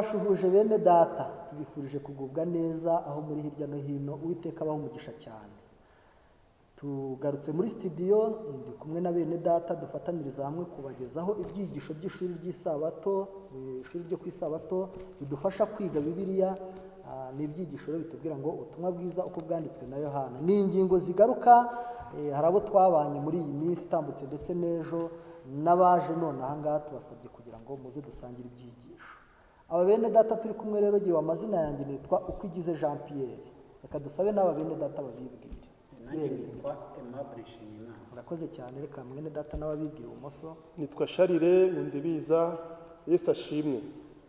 turabashuhuje bene data, tubifurije kugubwa neza aho muri hirya no hino. Uwiteka abaho umugisha cyane. Tugarutse muri studio, ndi kumwe na bene data dufataniriza hamwe kubagezaho ibyigisho by'ishuri ry'isabato, ishuri ryo ku isabato bidufasha kwiga Bibiliya. Ni ibyigisho rero bitubwira ngo ubutumwa bwiza uko bwanditswe na Yohana. Ni ingingo zigaruka, hari abo twabanye muri iyi minsi itambutse ndetse n'ejo n'abaje none aha ngaha tubasabye kugira ngo muze dusangire ibyigisho. Aba bene data turi kumwe rero gihe amazina yanjye nitwa Ukwigize Jean Pierre. Reka dusabe n'aba bene data babibwire. Nanjye nitwa Aimable Nshimiyimana. Murakoze cyane, reka mwene data n'ababibwira ibumoso. Nitwa Charire Nkundibiza. Yesu ashimwe.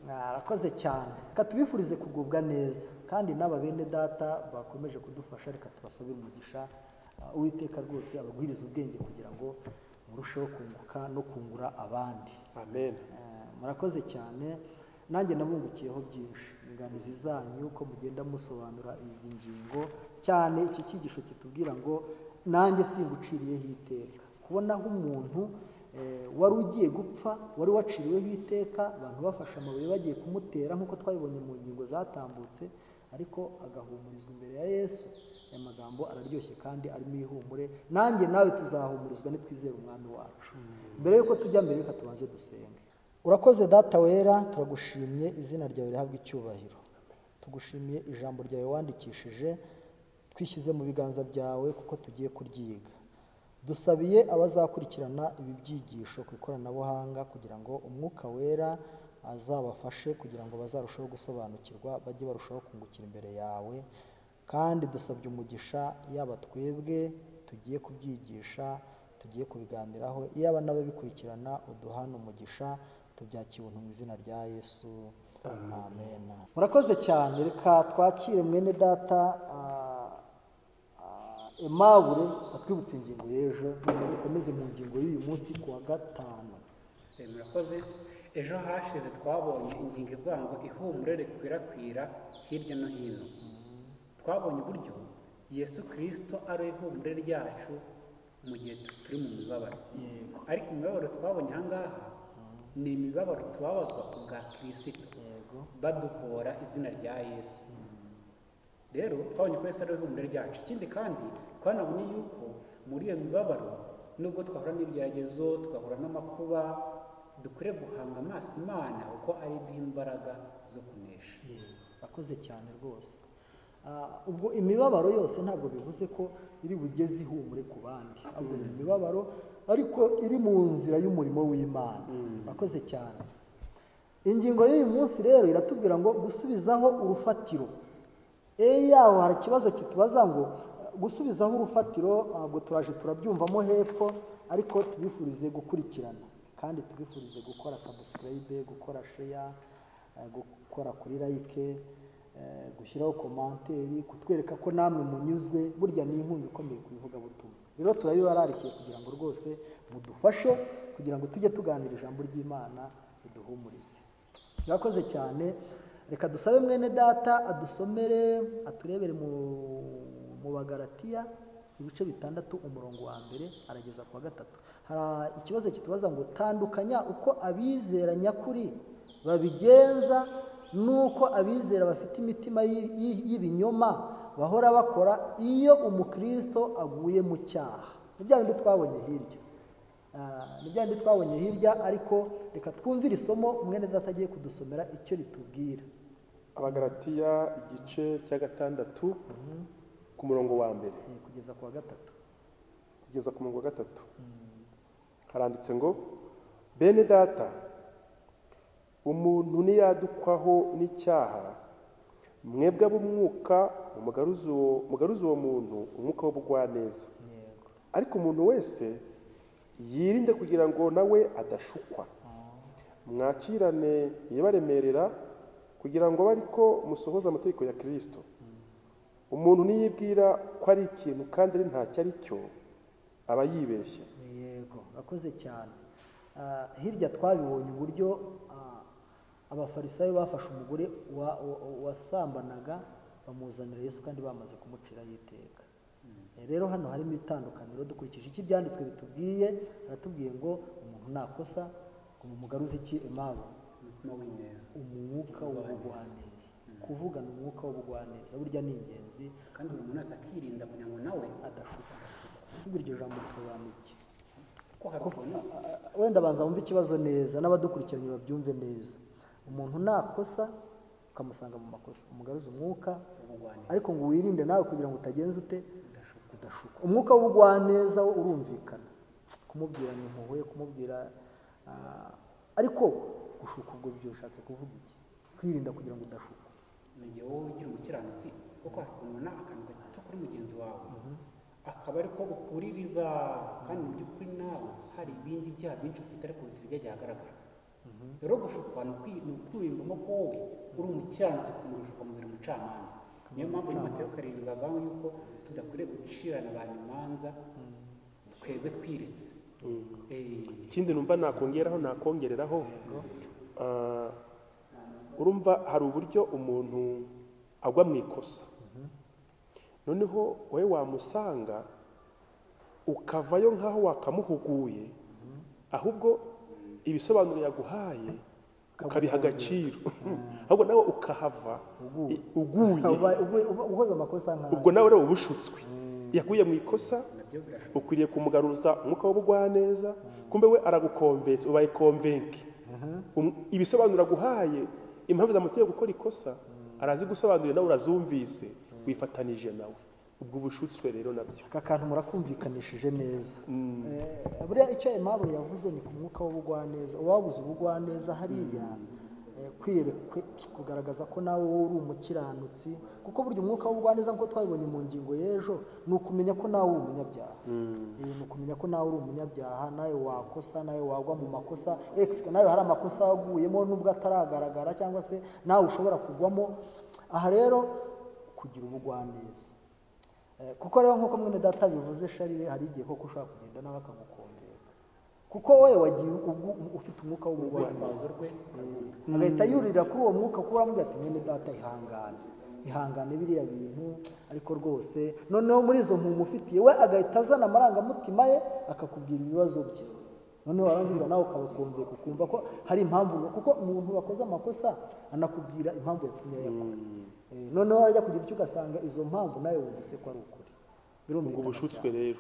Murakoze cyane, reka tubifurize kugubwa neza kandi n'aba bene data bakomeje kudufasha, reka tubasabire umugisha. Uwiteka rwose abagwiriza ubwenge kugira ngo murusheho kunguka no kungura abandi. Amen. Murakoze cyane, nanjye nabungukiyeho byinshi. Inganizi zanyu uko mugenda musobanura izi ngingo, cyane iki cyigisho kitubwira ngo nanjye singuciriyeho iteka. Kubonaho umuntu wari ugiye gupfa, wari waciriweho iteka, abantu bafashe amabuye bagiye kumutera nk'uko twabibonye mu ngingo zatambutse, ariko agahumurizwa imbere ya Yesu. Aya magambo araryoshye kandi arimo ihumure. Nanjye nawe tuzahumurizwa nitwizera umwami wacu. Mbere yuko tujya mbere, reka tubanze dusenge. Urakoze Data wera, turagushimye, izina ryawe rihabwa icyubahiro. Tugushimiye ijambo ryawe wandikishije, twishyize mu biganza byawe kuko tugiye kuryiga. Dusabiye abazakurikirana ibi byigisho ku ikoranabuhanga kugira ngo umwuka wera azabafashe kugira ngo bazarusheho gusobanukirwa, bajye barushaho kungukira imbere yawe. Kandi dusabye umugisha yaba twebwe tugiye kubyigisha, tugiye kubiganiraho, iyaba n'ababikurikirana uduhana umugisha. Tubyakiye ubuntu mu izina rya Yesu. Amen. Murakoze cyane, reka twakire mwene data Aimable atwibutse ingingo y'ejo, dukomeze mu ngingo y'uyu munsi ku wa gatanu. Murakoze. Ejo hashize twabonye ingingo ivuga ngo ihumure rikwirakwira hirya no hino. Twabonye uburyo Yesu Kristo ari ihumure ryacu mu gihe turi mu mibabaro. Ariko imibabaro twabonye aha ngaha ni imibabaro tubabazwa ku bwa Kristo, baduhora izina rya Yesu. Rero twabonye ko Yesu ari ihumure ryacu. Ikindi kandi twanabonye yuko muri iyo mibabaro, nubwo twahura n'ibigeragezo, tugahura n'amakuba, dukwiriye guhanga amaso Imana kuko ari iduha imbaraga zo kunesha. Akoze cyane rwose. Ubwo imibabaro yose ntabwo bivuze ko iri bugeze ihumure ku bandi, ahubwo ni imibabaro ariko iri mu nzira y'umurimo w'Imana. Akoze cyane. Ingingo y'uyu munsi rero iratubwira ngo gusubizaho urufatiro. Yaho hari ikibazo kitubaza ngo gusubizaho urufatiro, ntabwo turaje turabyumvamo hepfo, ariko tubifurize gukurikirana kandi tubifurize gukora subscribe, gukora share, gukora kuri like, gushyiraho komanteri, kutwereka ko namwe munyuzwe. Burya ni inkunga ikomeye ku ivugabutumwa. Rero turabibararikiye kugira ngo rwose mudufashe kugira ngo tujye tuganira ijambo ry'Imana riduhumurize. Murakoze cyane, reka dusabe mwene data adusomere, aturebere mu Bagalatiya ibice 6 umurongo wa mbere arageza ku wa 3. Hari ikibazo kitubaza ngo tandukanya uko abizera nyakuri babigenza nuko abizera bafite imitima y'ibinyoma bahora bakora iyo umukristo aguye mu cyaha. Ni bya bindi twabonye hirya, ariko reka twumvire isomo mwene data agiye kudusomera icyo ritubwira. Abagalatiya igice cya 6 ku murongo wa mbere kugeza ku wa 3. Kugeza ku murongo wa 3 haranditse ngo, bene data, umuntu niyadukwaho n'icyaha, mwebwe ab'umwuka mugaruze uwo muntu umwuka w'ubugwaneza. Ariko umuntu wese yirinde kugira ngo nawe adashukwa. Mwakirane yibaremerera kugira ngo abe ariko musohoza amategeko ya Kristo. Umuntu niyibwira ko ari ikintu kandi ari ntacyo ari cyo, aba yibeshye. Yego, akoze cyane. Hirya twabibonye uburyo abafarisayo bafashe umugore wasambanaga bamuzanira Yesu kandi bamaze kumuciraho iteka. Rero hano harimo itandukaniro dukurikije iki byanditswe bitubwiye. Aratubwiye ngo umuntu nakosa ngo mumugaruze iki Aimable. umutima w'ineza umwuka w'ubugwaneza. Kuvugana umwuka w'ubugwaneza burya ni ingenzi, kandi buri muntu wese akirinda kugira ngo nawe adashuka. Ese ubwo iryo jambo risobanuye iki? ko hari ukuntu Wenda banza wumve ikibazo neza, n'abadukurikiranye babyumve neza. Umuntu nakosa ukamusanga mu makosa, umugaruza umwuka, ubugwaneza ariko ngo wirinde nawe kugira ngo utagenza ute, udashuka. Umwuka w'ubugwaneza wo urumvikana, kumubwira ni impuhwe, kumubwira ariko gushuka ubwo byo ushatse kuvuga iki? Kwirinda kugira ngo udashuka. ni igihe wowe ugira umukiranutsi kuko hari ukuntu ubona akantu gato kuri mugenzi wawe akaba ariko ukuririza, kandi mu by'ukuri nawe hari ibindi byaha byinshi ufite ariko bitari byajya ahagaragara. rero gushukwa ni ukwiyumvamo ko wowe uri umukiranutsi kumurusha ukamubera umucamanza. niyo mpamvu muri Matayo 7 bavuga yuko tudakwiriye gucirana abantu imanza twebwe twiretse. ikindi numva nakongereraho urumva hari uburyo umuntu agwa mu ikosa, noneho wowe wamusanga ukavayo nk'aho wakamuhuguye, ahubwo ibisobanuro yaguhaye ukabiha agaciro, ahubwo nawe ukahava uguye, ukoze amakosa nk'ayo. ubwo nawe rero ubushutswe yaguye mu ikosa, ukwiriye kumugaruza umwuka w'ubugwaneza, kumbe we aragukonvense, ubaye konvenke. Ibisobanuro aguhaye, impamvu zamuteye gukora ikosa arazi gusobanurira, nawe urazumvise, wifatanije nawe, ubwo ubushutswe rero nabyo. Aka kantu murakumvikanishije neza. Buriya icyo Aimable yavuze ni ku mwuka w'ubugwaneza. Uwabuze ubugwaneza hariya kugaragaza ko nawe wowe uri umukiranutsi, kuko burya umwuka w'ubugwaneza nk'uko twabibonye mu ngingo y'ejo, ni ukumenya ko nawe uri umunyabyaha. Ni ukumenya ko nawe uri umunyabyaha, nawe wakosa, nawe wagwa mu makosa, nawe hari amakosa waguyemo nubwo ataragaragara, cyangwa se nawe ushobora kugwamo. Aha rero kugira ubugwaneza, kuko rero nk'uko mwene data bivuze Charire, hari igihe koko ushobora kugenda nawe akagukonveka, kuko wowe wagiye ufite umwuka w'ubugwaneza, agahita yurira kuri uwo mwuka, kuko uramubwira ati mwene data ihangane biriya bintu, ariko rwose noneho muri izo mpumu ufitiye we agahita azana amarangamutima ye akakubwira ibibazo bye, noneho warangiza nawe ukabakumvika, ukumva ko hari impamvu, kuko umuntu wakoze amakosa anakubwira impamvu yatumye yakora. Noneho wajya kugira icyo ugasanga izo mpamvu nawe wumvise ko ari ukuri. Ubwo bushutswe rero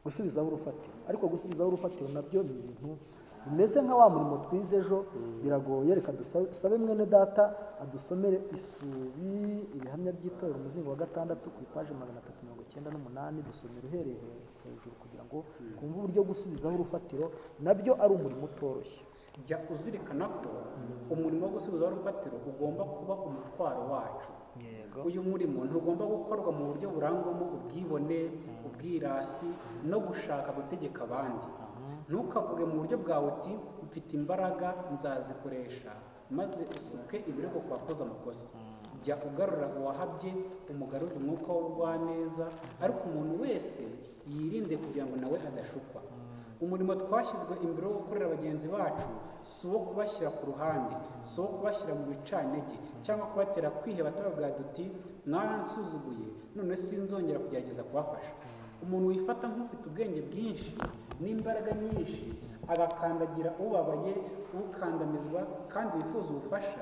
gusubizaho urufatiro, ariko gusubizaho urufatiro nabyo ni ibintu bimeze nka wa murimo twize ejo, biragoye. Reka dusabe mwene data adusomere isubi ibihamya by'itorero umuzingo wa 6 ku ipaji 398, dusomere uhereye hejuru kugira ngo twumve uburyo gusubizaho urufatiro nabyo ari umurimo utoroshye. jya uzirikana ko umurimo wo gusubizaho urufatiro ugomba kuba umutwaro wacu. uyu murimo ntugomba gukorwa mu buryo burangwamo ubwibone, ubwirasi no gushaka gutegeka abandi. ntukavuge mu buryo bwawe uti mfite imbaraga nzazikoresha maze usuke ibirego ku bakoze amakosa. jya ugarura uwahabye, umugaruze umwuka w'ubugwaneza, ariko umuntu wese yirinde kugira ngo nawe adashukwa. umurimo twashyizwe imbere wo gukorera bagenzi bacu si uwo kubashyira ku ruhande, si uwo kubashyira mu bicantege cyangwa kubatera kwiheba tubavuga duti mwaransuzuguye none sinzongera kugerageza kubafasha. umuntu wifata nk'ufite ubwenge bwinshi n'imbaraga nyinshi agakandagira ubabaye, ukandamizwa kandi wifuza ubufasha,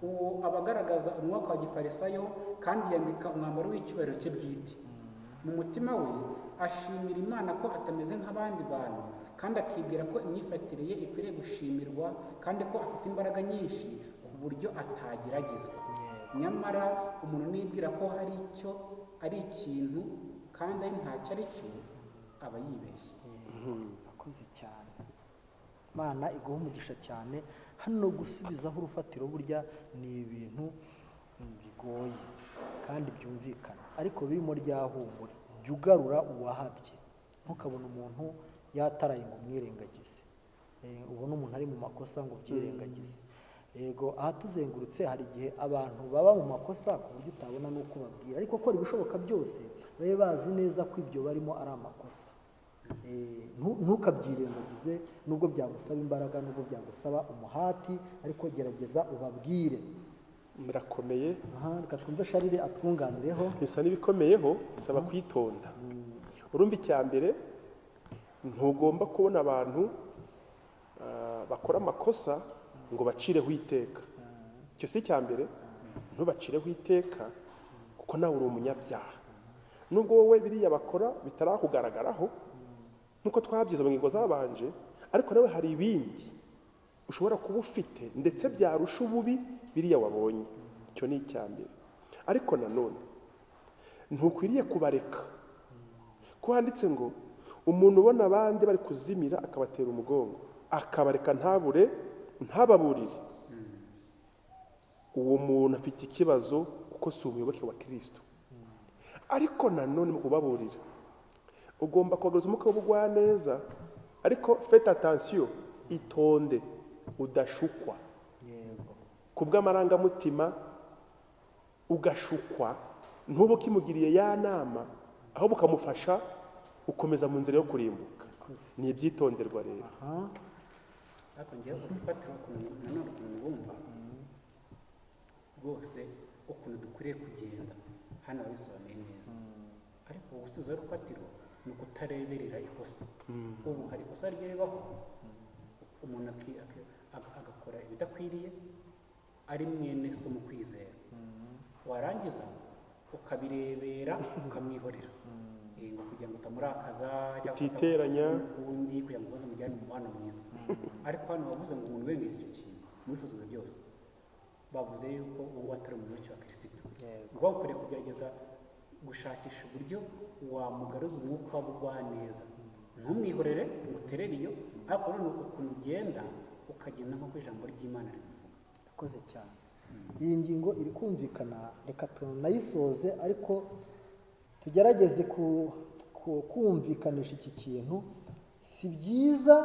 uwo aba agaragaza umwuka wa gifarisayo kandi yambika umwambaro w'icyubahiro cye bwite. mu mutima we ashimira Imana ko atameze nk'abandi bantu, kandi akibwira ko imyifatire ye ikwiriye gushimirwa, kandi ko afite imbaraga nyinshi ku buryo atageragezwa. nyamara umuntu nibwira ko ari ikintu kandi ari ntacyo ari cyo, aba yibeshye. Akoze cyane, Imana iguha umugisha cyane. Hano gusubizaho urufatiro burya ni ibintu bigoye kandi byumvikana, ariko birimo ryahumure. Jya ugarura uwahabye, ntukabona umuntu yataraye ngo umwirengagize, ubona umuntu ari mu makosa ngo ubyirengagize. Yego, aha tuzengurutse hari igihe abantu baba mu makosa ku buryo utabona n'uko babwira, ariko kora ibishoboka byose babe bazi neza ko ibyo barimo ari amakosa. Ntukabyirengagize, nubwo byagusaba imbaraga, nubwo byagusaba umuhati, ariko gerageza ubabwire. birakomeye. Reka twumve Charire atwunganireho. bisa n'ibikomeyeho, bisaba kwitonda. urumva icya mbere, ntugomba kubona abantu bakora amakosa ngo bacireho iteka. Icyo si icya mbere, ntubacireho iteka kuko nawe uri umunyabyaha, nubwo wowe biriya bakora bitarakugaragaraho nk'uko twabyize mu ngingo zabanje, ariko nawe hari ibindi ushobora kuba ufite ndetse byarusha ububi biriya wabonye. Icyo ni icya mbere. Ariko nanone ntukwiriye kubareka, ko handitse ngo umuntu ubona abandi bari kuzimira akabatera umugongo akabareka ntababurire, uwo muntu afite ikibazo kuko si umuyoboke wa Kristo. Ariko nanone mu kubaburira ugomba kugaragaza umwuka w'ubugwaneza, ariko faites attention, itonde udashukwa ku bw'amarangamutima, ugashukwa ntube ukimugiriye ya nama, ahubwo ukamufasha ukomeza mu nzira yo kurimbuka. Ni ibyitonderwa rero. ariko ngiye gufatira nanone ukuntu bumva rwose ukuntu dukwiriye kugenda hano bisobanuye neza, ariko ubusubizo w'urufatiro ni ukutareberera ikosa. Ubu hari ikosa rigiye ribaho, umuntu agakora ibidakwiriye ari mwene so mu kwizera, warangiza ukabirebera ukamwihorera ngo kugira ngo utamurakaza utiteranya ubundi kugira ngo uze mujyane mu mubano mwiza. Ariko hano bavuze ngo umuntu wengeze icyo kintu mwifuzwa byose, bavuze yuko uwo atari umuyoboke wa Kristo. Ngo ukwiriye kugerageza gushakisha uburyo wamugaruza umwuka w'ubugwaneza, ntumwihorere ngo uterere iyo, ariko none ukuntu ugenda ukagenda nk'uko ijambo ry'Imana ribivuga. Urakoze cyane. Iyi ngingo iri kumvikana, reka tunayisoze, ariko tugerageze kumvikanisha iki kintu. Si byiza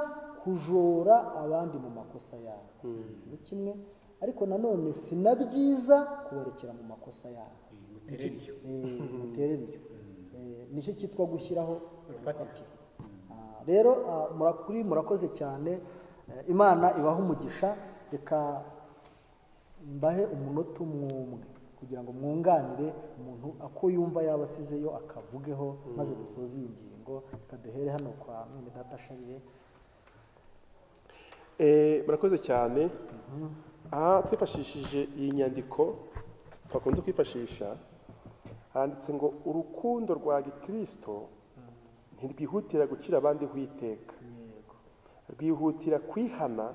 kujora abandi mu makosa yabo, ni kimwe, ariko nanone si na byiza kubarekera mu makosa yabo. Muterere iyo nicyo cyitwa gushyiraho urufatiro. Rero murakoze cyane, Imana ibaha umugisha. Reka mbahe umunota umwe kugira ngo mwunganire umuntu ako yumva yaba asizeyo akavugeho, maze dusoze iyi ngingo. Reka duhere hano kwa mwene data Sharire. Murakoze cyane. Twifashishije iyi nyandiko twakunze kwifashisha, handitse ngo urukundo rwa Gikristo ntirwihutira gucira abandi iteka, rwihutira kwihana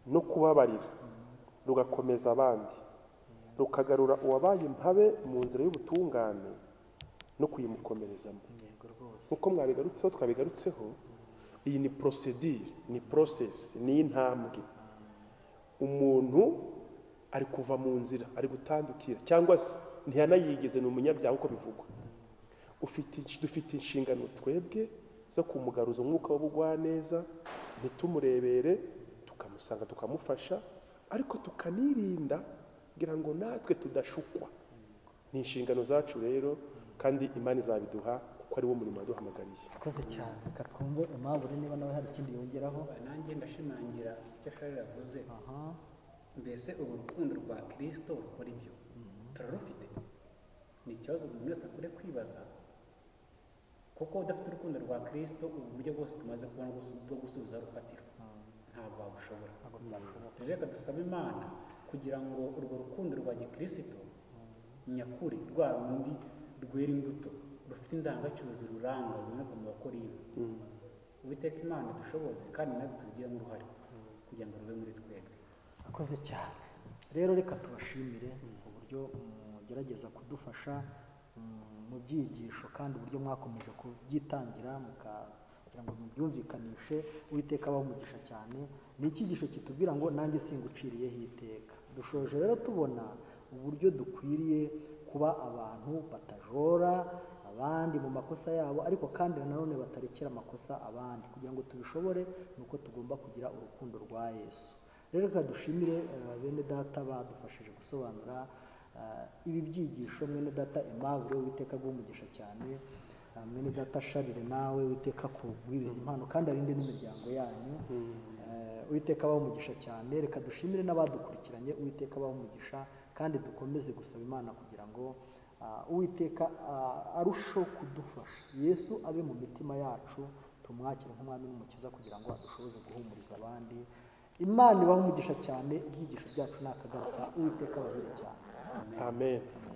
no kubabarira, rugakomeza abandi, rukagarura uwabaye impabe mu nzira y'ubutungane no kuyimukomerezamo. Nk'uko twabigarutseho, iyi ni procedure, ni process, ni intambwe. Umuntu ari kuva mu nzira, ari gutandukira, cyangwa se ntiyanayigeze, ni umunyabyaha uko bivugwa. Dufite inshingano twebwe zo kumugaruza umwuka w'ubugwaneza, ntitumurebere, tukamusanga tukamufasha, ariko tukanirinda kugira ngo natwe tudashukwa. Ni inshingano zacu rero, kandi Imana izabiduha kuko ari wo murimo waduhamagariye. Urakoze cyane. Reka twumve Aimable niba nawe hari ikindi yongeraho. Nanjye ndashimangira icyo Sharire yavuze. Mbese ubu rukundo rwa Kristo rukora ibyo turarufite? Ni ikibazo buri wese akwiriye kwibaza, kuko udafite urukundo rwa Kristo ubu buryo bwose tumaze kubona bwo gusubiza urufatiro ntabwo wabushobora. Reka dusabe Imana kugira ngo urwo rukundo rwa Gikristo nyakuri, rwa rundi rwera imbuto, rufite indangagaciro ziruranga ziboneka mu Bakorinto, Uwiteka Imana dushoboze kandi natwe tubigiremo uruhare kugira ngo rube muri twebwe. Urakoze cyane. Rero reka tubashimire uburyo mugerageza kudufasha mu byigisho, kandi uburyo mwakomeje kubyitangira kugira ngo mubyumvikanishe. Uwiteka abaho umugisha cyane. Ni icyigisho kitubwira ngo nanjye singuciriyeho iteka. Dushoje rero tubona uburyo dukwiriye kuba abantu batajora abandi mu makosa yabo, ariko kandi nanone batarekera amakosa abandi. Kugira ngo tubishobore ni uko tugomba kugira urukundo rwa Yesu. Rero reka dushimire bene data badufashije gusobanura ibi byigisho. Mwene data Aimable, Uwiteka aguhe umugisha cyane. Mwene data Sharire, nawe Uwiteka kubwiriza impano kandi arinde n'imiryango yanyu. Uwiteka abaho umugisha cyane. Reka dushimire n'abadukurikiranye. Uwiteka abaho umugisha, kandi dukomeze gusaba Imana kugira ngo Uwiteka arusheho kudufasha, Yesu abe mu mitima yacu, tumwakire nk'umwami n'umukiza kugira ngo adushoboze guhumuriza abandi. Imana ibahe umugisha cyane, ibyigisho byacu nakagaruka, Uwiteka abahire cyane. amen.